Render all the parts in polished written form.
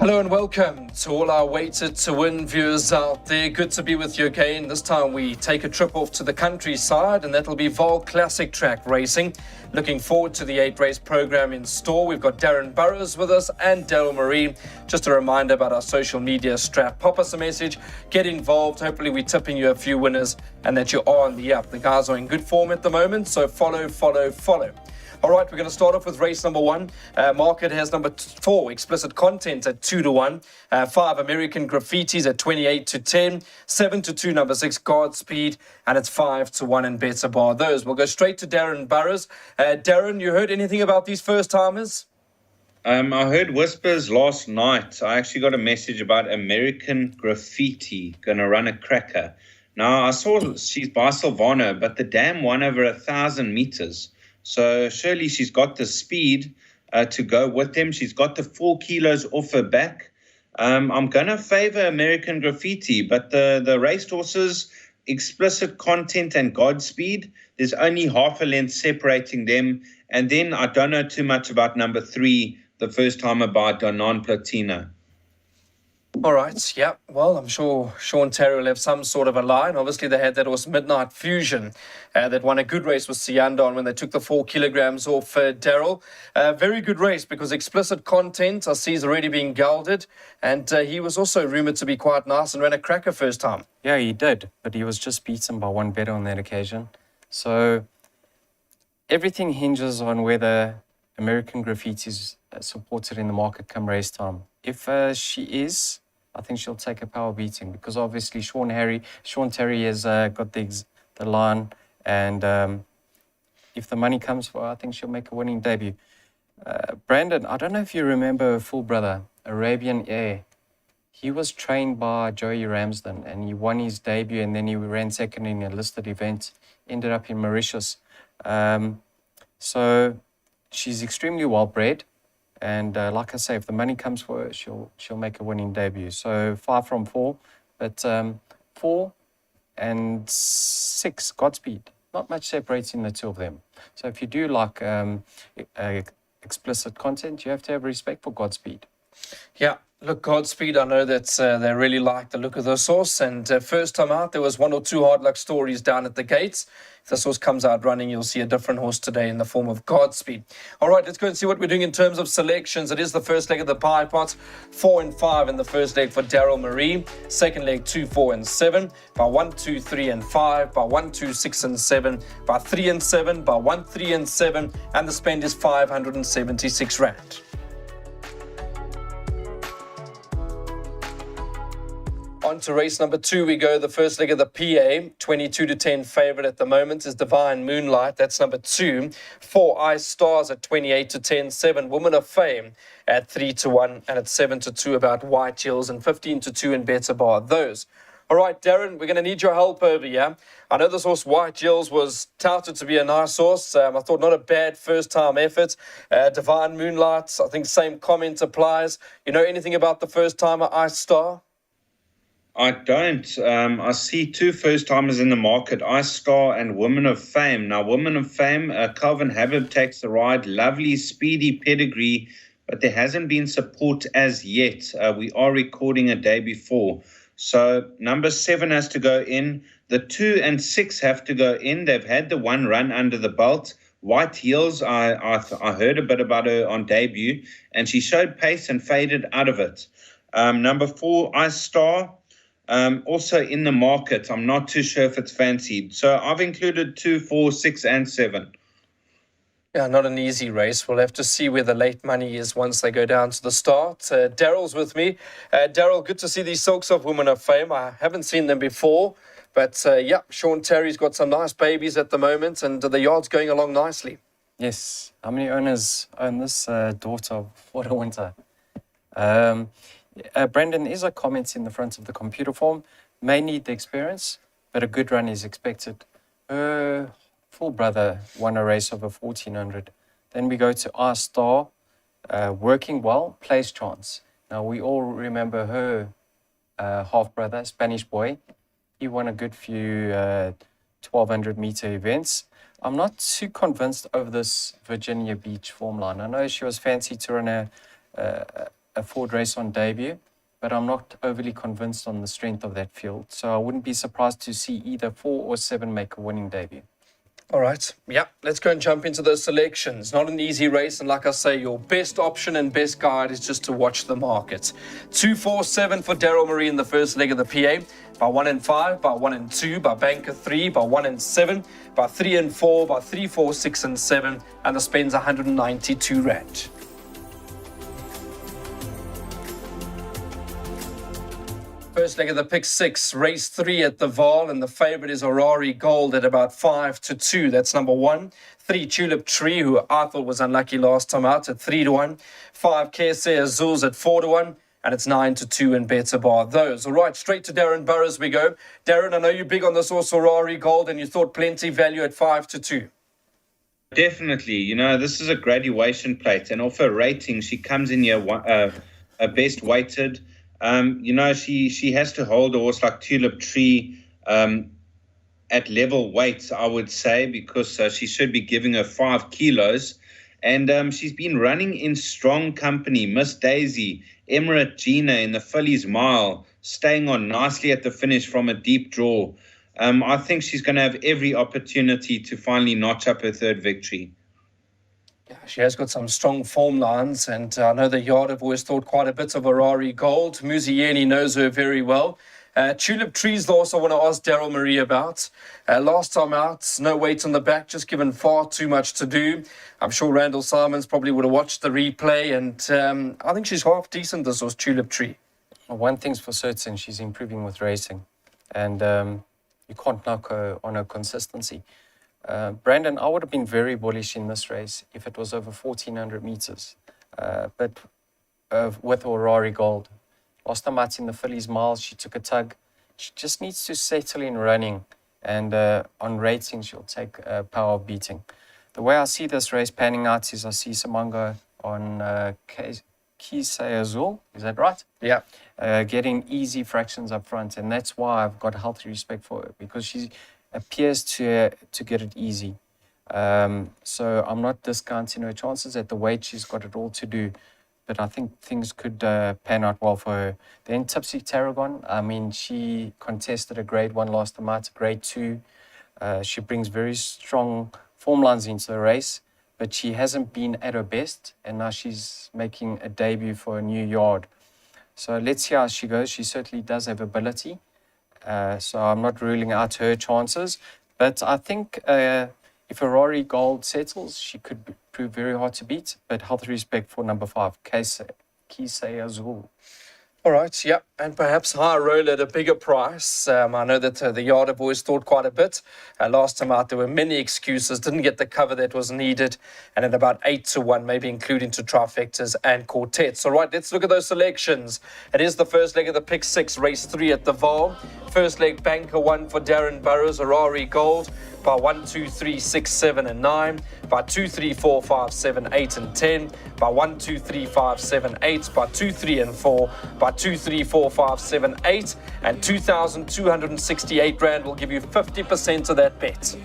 Hello and welcome to all our Weighted to Win viewers out there. Good to be with you again. This time we take a trip off to the countryside, and that'll be Vaal Classic Track Racing. Looking forward to the 8-race program in store. We've got Darren Burrows with us and Daryl Marie. Just a reminder about our social media strap. Pop us a message, get involved. Hopefully we're tipping you a few winners and that you are on the up. The guys are in good form at the moment, so follow. All right, we're going to start off with race number 1. Market has number 4, Explicit Content at 2-1. 5, American Graffitis at 28-10. 7-2, number 6, Godspeed. And it's 5-1 and better bar those. We'll go straight to Darren Burrows. Darren, you heard anything about these first-timers? I heard whispers last night. I actually got a message about American Graffiti going to run a cracker. Now, I saw she's by Silvano, but the dam won over 1,000 meters. So surely she's got the speed to go with them. She's got the 4 kilos off her back. I'm going to favor American Graffiti, but the racehorses, Explicit Content and Godspeed, there's only half a length separating them. And then I don't know too much about number 3, the first time about Donan Platina. All right, yeah. Well, I'm sure Sean Terry will have some sort of a line. Obviously, they had that was Midnight Fusion that won a good race with Siandon when they took the 4 kilograms off Daryl. Very good race because Explicit Content, I see, is already being gelded. And he was also rumoured to be quite nice and ran a cracker first time. Yeah, he did, but he was just beaten by one better on that occasion. So everything hinges on whether American Graffiti is supported in the market come race time. If she is, I think she'll take a power beating because obviously Sean Terry has got the line, and if the money comes for her, I think she'll make a winning debut. Brandon, I don't know if you remember her full brother, Arabian Air. He was trained by Joey Ramsden and he won his debut, and then he ran second in a listed event, ended up in Mauritius. So she's extremely well bred. And like I say, if the money comes for her, she'll make a winning debut. So 5 from 4, but 4 and 6, Godspeed. Not much separating the two of them. So if you do like explicit content, you have to have respect for Godspeed. Yeah. Look, Godspeed, I know that they really like the look of the horse. And first time out, there was 1 or 2 hard luck stories down at the gates. If this horse comes out running, you'll see a different horse today in the form of Godspeed. All right, let's go and see what we're doing in terms of selections. It is the first leg of the pie pot. 4 and 5 in the first leg for Daryl Marie. Second leg, 2, 4 and 7. By 1, 2, 3 and 5. By 1, 2, 6 and 7. By 3 and 7. By 1, 3 and 7. And the spend is 576 Rand. On to race number 2 we go. The first leg of the PA, 22-10 favourite at the moment is Divine Moonlight. That's number 2. 4 Ice Stars at 28-10. 7 Woman of Fame at 3-1. And at 7-2 about White Hills, and 15-2 in Better Bar those. All right, Darren, we're going to need your help over here. I know this horse, White Hills, was touted to be a nice horse. I thought not a bad first-time effort. Divine Moonlight, I think same comment applies. You know anything about the first-timer, Ice Star? I don't. I see 2 first-timers in the market, Ice Star and Woman of Fame. Now, Woman of Fame, Calvin Habib takes the ride. Lovely, speedy pedigree, but there hasn't been support as yet. We are recording a day before. So number 7 has to go in. The 2 and 6 have to go in. They've had the 1 run under the belt. White Heels, I heard a bit about her on debut, and she showed pace and faded out of it. Number 4, Ice Star. Also in the market, I'm not too sure if it's fancied. So I've included 2, 4, 6, and 7. Yeah, not an easy race. We'll have to see where the late money is once they go down to the start. Daryl's with me. Daryl, good to see these Silks of Women of Fame. I haven't seen them before. But, yeah, Sean Terry's got some nice babies at the moment, and the yard's going along nicely. Yes. How many owners own this daughter of What a Winter? Brendan, is a comment in the front of the computer form. May need the experience, but a good run is expected. Her full brother won a race over 1,400. Then we go to Ice Star, working well, plays chance. Now, we all remember her half-brother, Spanish boy. He won a good few 1,200-meter events. I'm not too convinced over this Virginia Beach form line. I know she was fancy to run a Ford race on debut, but I'm not overly convinced on the strength of that field. So I wouldn't be surprised to see either 4 or 7 make a winning debut. All right. Yeah, let's go and jump into those selections. Not an easy race, and like I say, your best option and best guide is just to watch the market. 2, 4, 7 for Daryl Marie in the first leg of the PA. By 1 and 5, by 1 and 2, by Banker 3, by 1 and 7, by 3 and 4, by 3, 4, 6 and 7, and the spend's 192 Rand. First leg of the pick 6, race 3 at the Vaal, and the favourite is Orari Gold at about 5 to 2. That's number 1. 3 Tulip Tree, who I thought was unlucky last time out, at 3 to 1. 5 Kese Azul's at 4 to 1. And it's 9 to 2 and better bar those. All right, straight to Darren Burrows we go. Darren, I know you're big on this also Orari Gold, and you thought plenty value at 5 to 2. Definitely. You know, this is a graduation plate, and off her rating, she comes in here a best weighted. You know, she has to hold a horse like Tulip Tree at level weights, I would say, because she should be giving her 5 kilos. And she's been running in strong company. Miss Daisy, Emirate Gina in the Fillies Mile, staying on nicely at the finish from a deep draw. I think she's going to have every opportunity to finally notch up her 3rd victory. Yeah, she has got some strong form lines, and I know the yard have always thought quite a bit of Orari Gold. Muzieni knows her very well. Tulip Trees, also want to ask Daryl Marie about. Last time out, no weight on the back, just given far too much to do. I'm sure Randall Simons probably would have watched the replay, and I think she's half decent, this was Tulip Tree. Well, one thing's for certain, she's improving with racing, and you can't knock her on her consistency. Brandon, I would have been very bullish in this race if it was over 1,400 meters, but with Orari Gold. Last time out in the Fillies Mile, she took a tug. She just needs to settle in running, and on rating, she'll take power of beating. The way I see this race panning out is I see Simango on Kese Azul, is that right? Yeah. Getting easy fractions up front, and that's why I've got healthy respect for her, because she appears to get it easy. So I'm not discounting her chances. At the weight, she's got it all to do. But I think things could pan out well for her. Then Tipsy Tarragon, I mean, she contested a grade 1 last time out, grade 2. She brings very strong form lines into the race, but she hasn't been at her best, and now she's making a debut for a new yard. So let's see how she goes. She certainly does have ability, so I'm not ruling out her chances. But I think if Orari Gold settles, she could prove very hard to beat, but healthy respect for number 5, Kese Azul. All right, yeah, and perhaps higher roll at a bigger price. I know that the yard have always thought quite a bit. Last time out, there were many excuses, didn't get the cover that was needed, and at about 8 to 1, maybe including to trifectas and quartets. All right, let's look at those selections. It is the first leg of the pick 6, race 3 at the Vaal. First leg, Banker 1 for Darren Burrows, Orari Gold. By 1, 2, 3, 6, 7, and 9. By 2, 3, 4, 5, 7, 8, and 10. By 1, 2, 3, 5, 7, 8. By 2, 3, and 4. By 2, 3, 4, 5, 7, 8. And 2,268 Rand will give you 50% of that bet.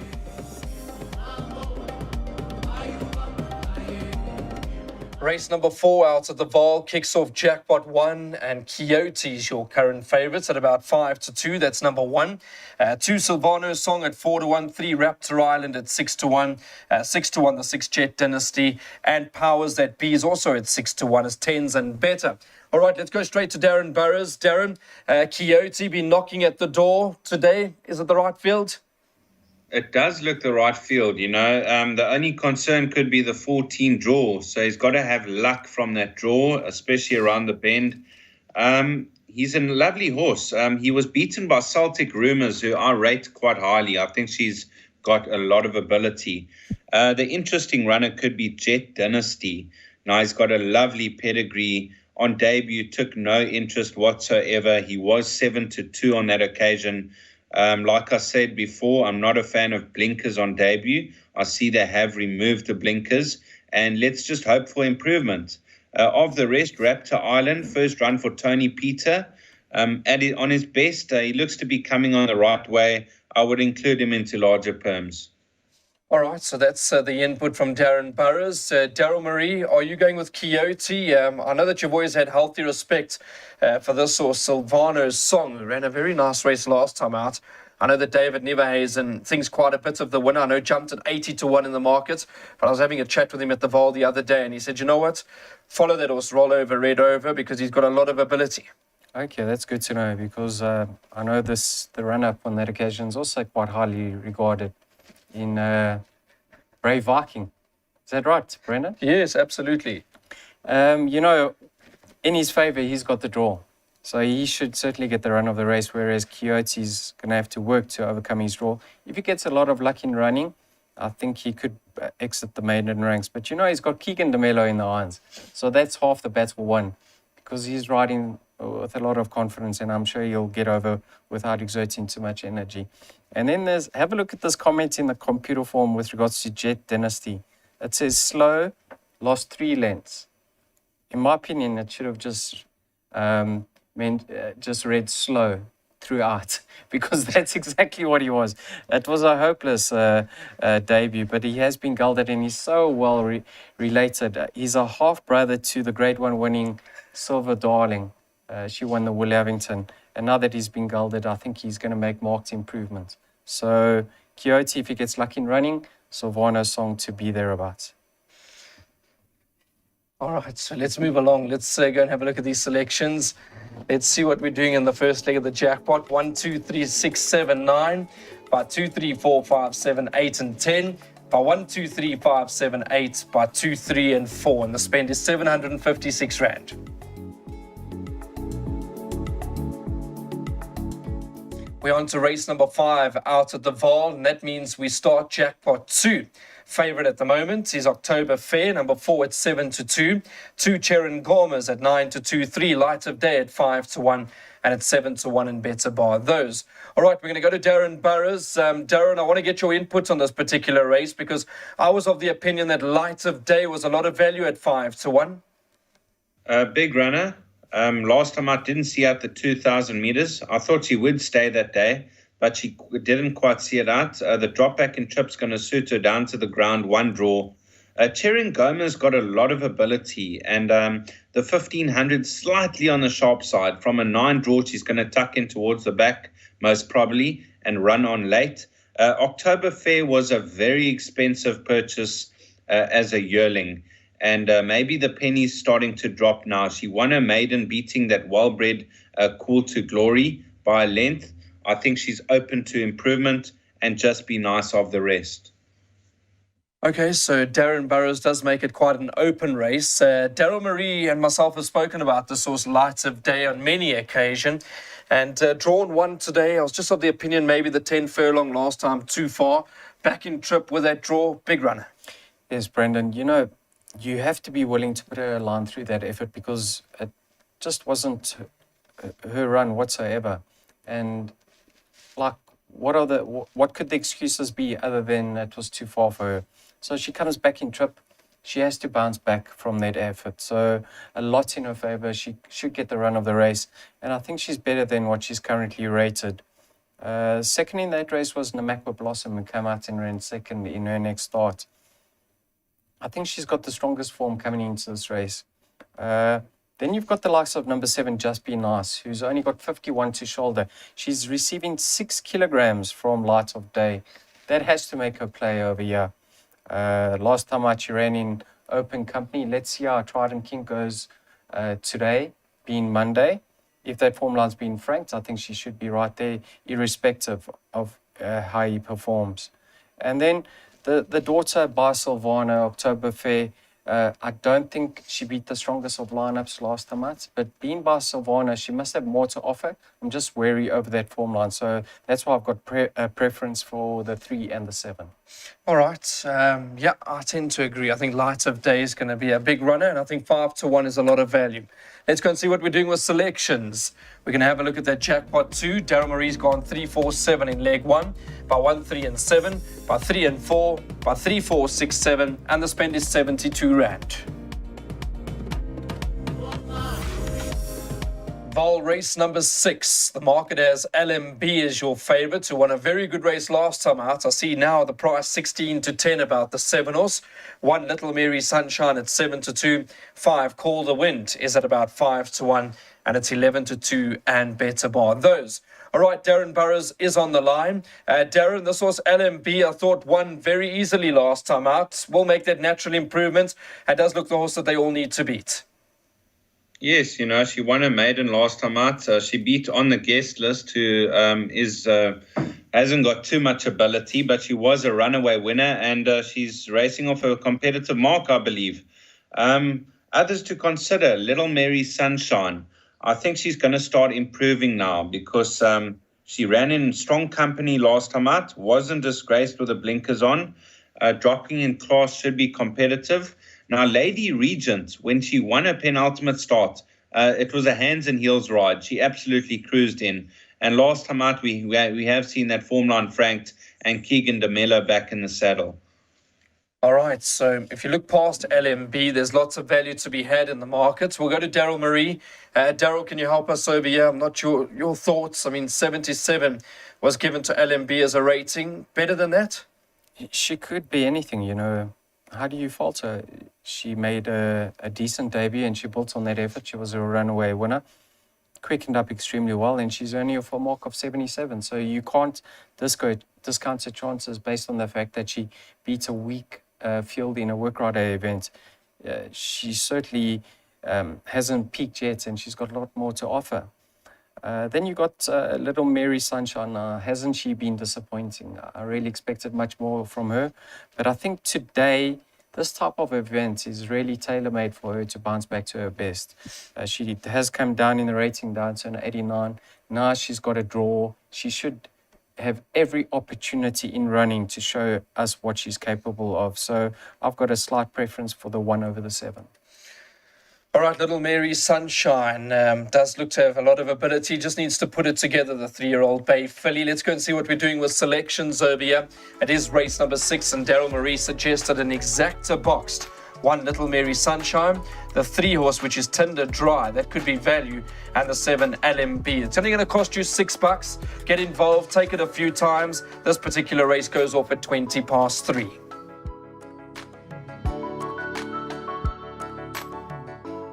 Race number 4 out at the Vaal kicks off Jackpot 1, and Quixote's your current favourites at about 5 to 2. That's number 1. 2 Silvano Song at 4 to 1. 3 Raptor Island at 6 to 1. 6 to 1 the 6 Jet Dynasty, and Powers That Be is also at 6 to 1 as 10s and better. All right, let's go straight to Darren Burrows. Darren, Quixote been knocking at the door today. Is it the right field? It does look the right field, you know. The only concern could be the 14 draw. So he's got to have luck from that draw, especially around the bend. He's a lovely horse. He was beaten by Celtic Rumours, who I rate quite highly. I think she's got a lot of ability. The interesting runner could be Jet Dynasty. Now, he's got a lovely pedigree. On debut, took no interest whatsoever. He was 7 to 2 on that occasion. Like I said before, I'm not a fan of blinkers on debut. I see they have removed the blinkers, and let's just hope for improvement. Of the rest, Raptor Island, first run for Tony Peter. On his best, he looks to be coming on the right way. I would include him into larger perms. All right, so that's the input from Darren Burrows. Daryl Marie, are you going with Quixote? I know that you've always had healthy respect for this or Silvano's Song, who ran a very nice race last time out. I know that David Neverhazen thinks quite a bit of the winner. I know jumped at 80 to 1 in the market, but I was having a chat with him at the Vaal the other day, and he said, you know what? Follow that horse, roll over, red over, because he's got a lot of ability. Okay, that's good to know because I know the run-up on that occasion is also quite highly regarded in Brave Viking. Is that right, Brendan? Yes, absolutely. In his favour, he's got the draw. So he should certainly get the run of the race, whereas Quixote's going to have to work to overcome his draw. If he gets a lot of luck in running, I think he could exit the maiden ranks. But he's got Keegan DeMello in the irons. So that's half the battle won because he's riding with a lot of confidence, and I'm sure he'll get over without exerting too much energy. And then have a look at this comment in the computer form with regards to Jet Dynasty. It says slow, lost 3 lengths. In my opinion, it should have just just read slow throughout because that's exactly what he was. It was a hopeless debut, but he has been gelded and he's so well related. He's a half brother to the Grade 1 winning Silver Darling. She won the Will Havington, and now that he's been gelded, I think he's going to make marked improvements. So Quixote, if he gets lucky in running, Silvano's Song to be thereabouts. All right, so let's move along. Let's go and have a look at these selections. Let's see what we're doing in the first leg of the jackpot. 1, 2, 3, 6, 7, 9. By 2, 3, 4, 5, 7, 8, and 10. By 1, 2, 3, 5, 7, 8. By 2, 3, and 4. And the spend is 756 Rand. We're on to race number 5 out at the Vaal, and that means we start jackpot 2. Favourite at the moment is October Fair, number 4 at 7 to 2. 2 Cherin Gormas at 9 to 2. 3 Light of Day at 5 to 1. And at 7 to 1 and better bar those. All right, we're going to go to Darren Burrows. Darren, I want to get your input on this particular race because I was of the opinion that Light of Day was a lot of value at 5 to 1. Big runner. Last time I didn't see out the 2,000 meters. I thought she would stay that day, but she didn't quite see it out. The drop back in trip's going to suit her down to the ground, 1 draw. Cherin Goma's got a lot of ability, and the 1,500 slightly on the sharp side. From a 9 draw, she's going to tuck in towards the back, most probably, and run on late. October Fair was a very expensive purchase as a yearling. And maybe the penny's starting to drop now. She won her maiden beating that well-bred Cool to Glory by a length. I think she's open to improvement and just be nice of the rest. Okay, so Darren Burrows does make it quite an open race. Daryl Marie and myself have spoken about this horse Light of Day on many occasions. And drawn 1 today. I was just of the opinion maybe the 10 furlong last time too far. Back in trip with that draw, big runner. Yes, Brendan, you have to be willing to put a line through that effort because it just wasn't her run whatsoever. And what could the excuses be other than it was too far for her? So she comes back in trip. She has to bounce back from that effort. So a lot in her favor. She should get the run of the race. And I think she's better than what she's currently rated. Second in that race was Namakwa Blossom, who came out and ran second in her next start. I think she's got the strongest form coming into this race. Then you've got the likes of number 7, Just Be Nice, who's only got 51 to shoulder. She's receiving 6 kilograms from Light of Day. That has to make her play over here. Last time out, she ran in open company. Let's see how Trident King goes today, being Monday. If that form line's been franked, I think she should be right there, irrespective of how he performs. And then the daughter by Silvano, October Fair, I don't think she beat the strongest of lineups last time out, but being by Silvano, she must have more to offer. I'm just wary over that form line, so that's why I've got a preference for the 3 and the 7. All right. Yeah, I tend to agree. I think Light of Day is going to be a big runner, and I think 5 to 1 is a lot of value. Let's go and see what we're doing with selections. We're going to have a look at that jackpot 2. Daryl Marie's gone 3, 4, 7 in leg 1, by 1, 3, and 7, by 3 and 4, by 3, 4, 6, 7, and the spend is 72 Rand. Vaal race number 6. The market has LMB as your favourite, who won a very good race last time out. I see now the price 16 to 10 about the 7 horse. 1 Little Mary Sunshine at 7 to 2. 5 Call the Wind is at about 5 to 1. And it's 11 to 2 and better bar. Those. All right, Darren Burrows is on the line. Darren, this horse LMB, I thought won very easily last time out. Will make that natural improvement. It does look the horse that they all need to beat. Yes, she won a maiden last time out. She beat On the Guest List, who hasn't got too much ability, but she was a runaway winner, and she's racing off a competitive mark, I believe. Others to consider, Little Mary Sunshine. I think she's going to start improving now because she ran in strong company last time out, wasn't disgraced with the blinkers on. Dropping in class should be competitive. Now, Lady Regent, when she won her penultimate start, it was a hands and heels ride. She absolutely cruised in. And last time out, we have seen that form line franked and Keegan DeMello back in the saddle. All right, so if you look past LMB, there's lots of value to be had in the markets. We'll go to Daryl Marie. Daryl, can you help us over here? I'm not sure your thoughts. I mean, 77 was given to LMB as a rating. Better than that? She could be anything, How do you fault her? She made a decent debut and she built on that effort. She was a runaway winner. Quickened up extremely well, and she's only off a mark of 77. So you can't discount her chances based on the fact that she beat a weak field in a work rider event. She certainly hasn't peaked yet, and she's got a lot more to offer. Then you got Little Mary Sunshine. Hasn't she been disappointing? I really expected much more from her. But I think today, this type of event is really tailor-made for her to bounce back to her best. She has come down in the rating, down to an 89. Now she's got a draw. She should have every opportunity in running to show us what she's capable of. So I've got a slight preference for the 1 over the 7. All right, Little Mary Sunshine does look to have a lot of ability, just needs to put it together, the 3-year-old Bay filly. Let's go and see what we're doing with selections over here. It is race number 6, and Daryl Marie suggested an exacta boxed 1 Little Mary Sunshine, the 3 horse, which is Tinder Dry, that could be value, and the 7 LMB. It's only going to cost you $6. Get involved, take it a few times. This particular race goes off at 20 past 3.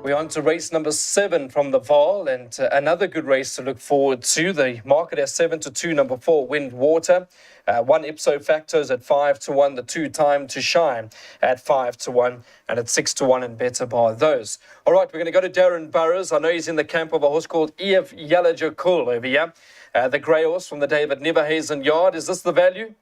We're on to race number 7 from the Vaal, and another good race to look forward to. The market has 7 to 2, number 4, Wind Water. 1 Ipso Factos at 5 to 1, the 2 Time to Shine at 5 to 1, and at 6 to 1 and better by those. All right, we're going to go to Darren Burrows. I know he's in the camp of a horse called EF Yalajakul over here. The grey horse from the David Neverhazen yard. Is this the value?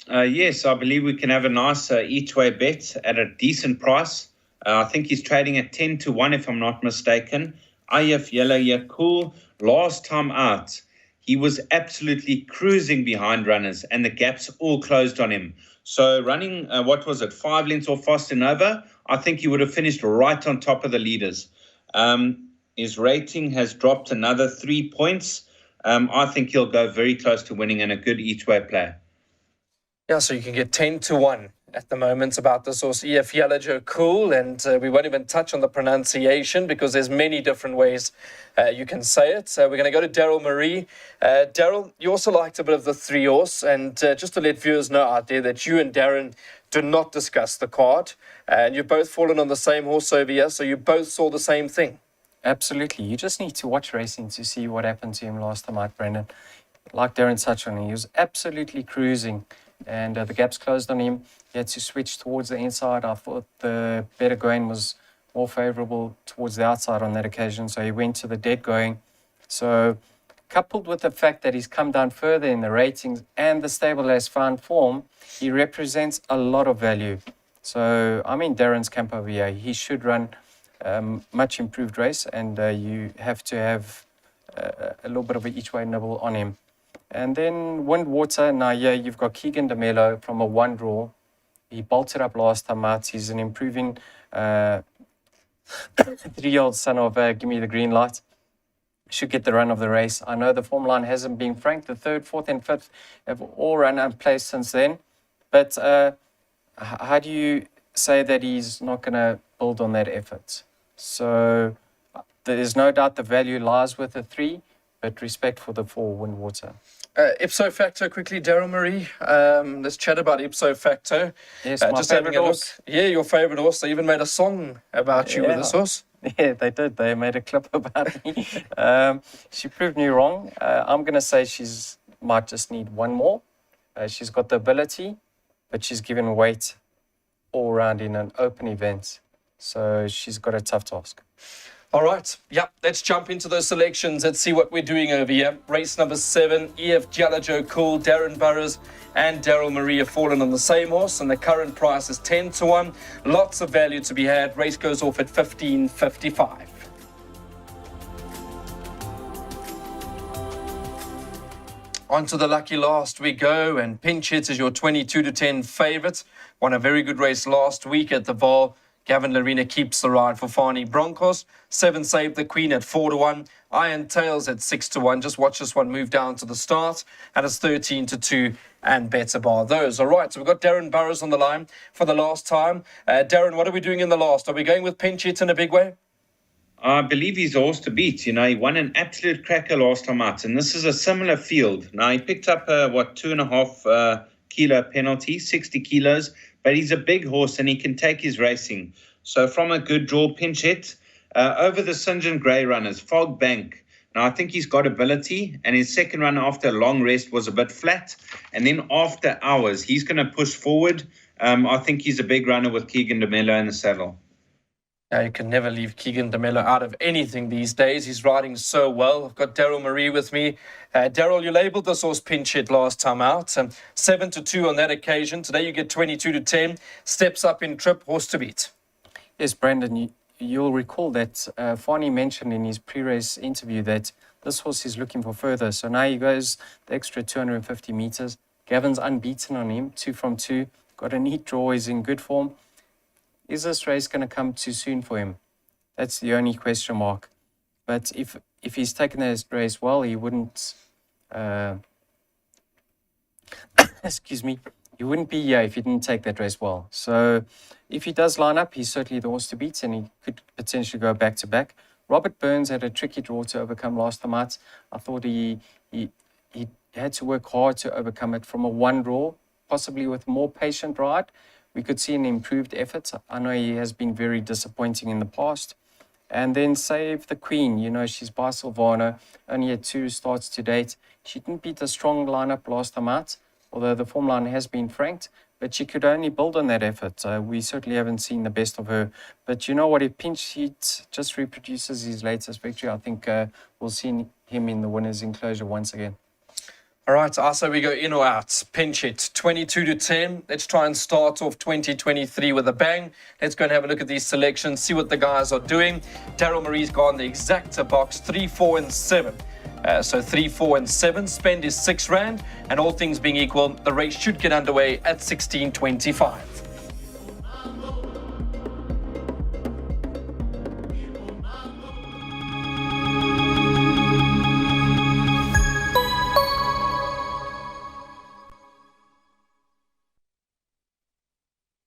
Yes, I believe we can have a nice each-way bet at a decent price. I think he's trading at 10 to 1, if I'm not mistaken. IF Yellow Yakul, last time out, he was absolutely cruising behind runners, and the gaps all closed on him. So running, 5 lengths or faster Nova, I think he would have finished right on top of the leaders. His rating has dropped another 3 points. I think he'll go very close to winning and a good each-way play. Yeah, so you can get 10 to 1 at the moment about this horse, EF Yalajo Cool, and we won't even touch on the pronunciation because there's many different ways you can say it. So we're going to go to Daryl Marie. Daryl, you also liked a bit of the 3 horse, and just to let viewers know out there that you and Darren do not discuss the card, and you've both fallen on the same horse over here, so you both saw the same thing. Absolutely. You just need to watch racing to see what happened to him last time out, Brendan. Like Darren touched on, he was absolutely cruising, and the gaps closed on him. He had to switch towards the inside. I thought the better going was more favourable towards the outside on that occasion, so he went to the dead going. So coupled with the fact that he's come down further in the ratings and the stable has found form, he represents a lot of value. So I'm in Darren's camp over here. He should run much improved race, and you have to have a little bit of an each way nibble on him. And then Wind Water, now yeah, you've got Keegan DeMello from a 1 draw. He bolted up last time out. He's an improving 3-year-old son of Give Me the Green Light. Should get the run of the race. I know the form line hasn't been franked. The 3rd, 4th and 5th have all run unplaced since then. But how do you say that he's not going to build on that effort? So there's no doubt the value lies with the 3, but respect for the 4, Windwater. Ipso Facto, quickly, Daryl Marie. Let's chat about Ipso Facto. Yes, my just having favourite a look. horse. Yeah, your favorite horse. They even made a song about you with this horse. Yeah, they did. They made a clip about me. She proved me wrong. I'm going to say she's might just need one more. She's got the ability, but she's given weight all around in an open event. So she's got a tough task. All right, yeah, let's jump into those selections. Let's see what we're doing over here. Race number 7, EF Giallo Cool, Darren Burrows and Daryl Marie have fallen on the same horse, and the current price is 10-1. Lots of value to be had. Race goes off at 15.55. On to the lucky last we go, and Pinch Hit is your 22-10 favourite. Won a very good race last week at the Vaal. Gavin Larena keeps the ride for Fani Broncos. 7 Save the Queen at 4-1. Iron Tails at 6-1. Just watch this one move down to the start. And it's 13-2 and better bar those. All right, so we've got Darren Burrows on the line for the last time. Darren, what are we doing in the last? Are we going with Pinch Hit in a big way? I believe he's a horse to beat. You know, he won an absolute cracker last time out, and this is a similar field. Now, he picked up a, 2.5 kilo penalty, 60 kilos, but he's a big horse and he can take his racing. So from a good draw, Pinch Hit, over the St. John Grey runners, Fog Bank. Now, I think he's got ability, and his second run after a long rest was a bit flat. And then after hours, he's going to push forward. I think he's a big runner with Keegan DeMello in the saddle. You can never leave Keegan DeMello out of anything these days. He's riding so well. I've got Daryl Marie with me. Daryl, you labelled this horse Pinch Hit last time out. 7-2 on that occasion. Today you get 22-10. Steps up in trip, horse to beat. Yes, Brandon, you'll recall that Fani mentioned in his pre-race interview that this horse is looking for further. So now he goes the extra 250 metres. Gavin's unbeaten on him, 2 from 2. Got a neat draw, he's in good form. Is this race going to come too soon for him? That's the only question mark. But if he's taken this race well, he wouldn't... excuse me. He wouldn't be here if he didn't take that race well. So if he does line up, he's certainly the horse to beat, and he could potentially go back-to-back. Robert Burns had a tricky draw to overcome last time out. I thought he had to work hard to overcome it from a 1 draw, possibly with more patient ride. We could see an improved effort. I know he has been very disappointing in the past. And then Save the Queen. You know, she's by Silvano. Only had 2 starts to date. She didn't beat a strong lineup last time out, although the form line has been franked. But she could only build on that effort. We certainly haven't seen the best of her. But you know what? If Pinch Hit just reproduces his latest victory, I think we'll see him in the winner's enclosure once again. All right, Asa, we go in or out. Pinch Hit, 22-10. Let's try and start off 2023 with a bang. Let's go and have a look at these selections, see what the guys are doing. Daryl Marie's gone the exacta box, 3, 4, and 7. So 3, 4, and 7. Spend is R6. And all things being equal, the race should get underway at 16.25.